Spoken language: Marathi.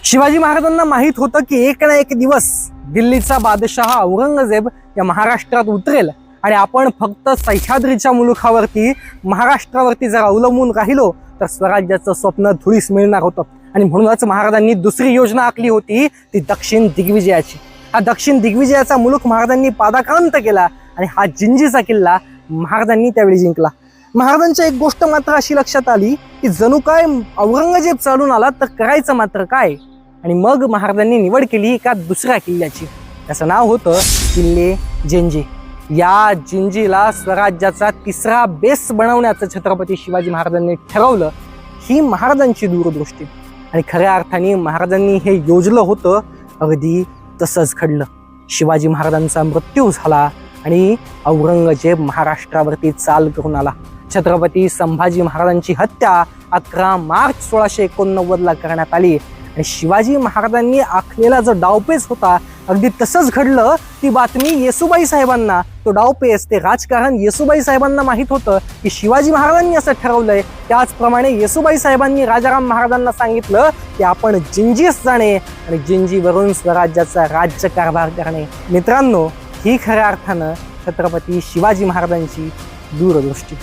शिवाजी महाराजांना माहित होतं की एक ना एक दिवस दिल्लीचा बादशाह औरंगजेब या महाराष्ट्रात उतरेल आणि आपण फक्त सह्याद्रीच्या मुलुखावरती महाराष्ट्रावरती जर अवलंबून राहिलो तर स्वराज्याचं स्वप्न धुळीस मिळणार होतं। आणि म्हणूनच महाराजांनी दुसरी योजना आखली होती ती दक्षिण दिग्विजयाची। हा दक्षिण दिग्विजयाचा मुलुख महाराजांनी पादाक्रांत केला आणि हा जिंजीचा किल्ला महाराजांनी त्यावेळी जिंकला। महाराजांच्या एक गोष्ट मात्र अशी लक्षात आली की जणू काय औरंगजेब चालून आला तर करायचं मात्र काय। आणि मग महाराजांनी निवड केली एका दुसऱ्या किल्ल्याची, त्याचं नाव होतं किल्ले जिंजी। या जिंजीला स्वराज्याचा तिसरा बेस बनवण्याचं छत्रपती शिवाजी महाराजांनी ठरवलं। ही महाराजांची दूरदृष्टी आणि खऱ्या अर्थाने महाराजांनी हे योजलं होतं। अगदी तसंच घडलं। शिवाजी महाराजांचा मृत्यू झाला आणि औरंगजेब महाराष्ट्रावरती चाल करून आला। छत्रपती संभाजी महाराजांची हत्या 11 मार्च 1689 करण्यात आली आणि शिवाजी महाराजांनी आखलेला जो डावपेच होता अगदी तसंच घडलं। ती बातमी येसुबाई साहेबांना, तो डावपेच, ते राजकारण येसुबाई साहेबांना माहीत होतं की शिवाजी महाराजांनी असं ठरवलंय। त्याचप्रमाणे येसुबाई साहेबांनी राजाराम महाराजांना सांगितलं की आपण जिंजीस जाणे आणि जिंजीवरून स्वराज्याचा राज्यकारभार करणे। मित्रांनो, ही खऱ्या अर्थानं छत्रपती शिवाजी महाराजांची दूरदृष्टी।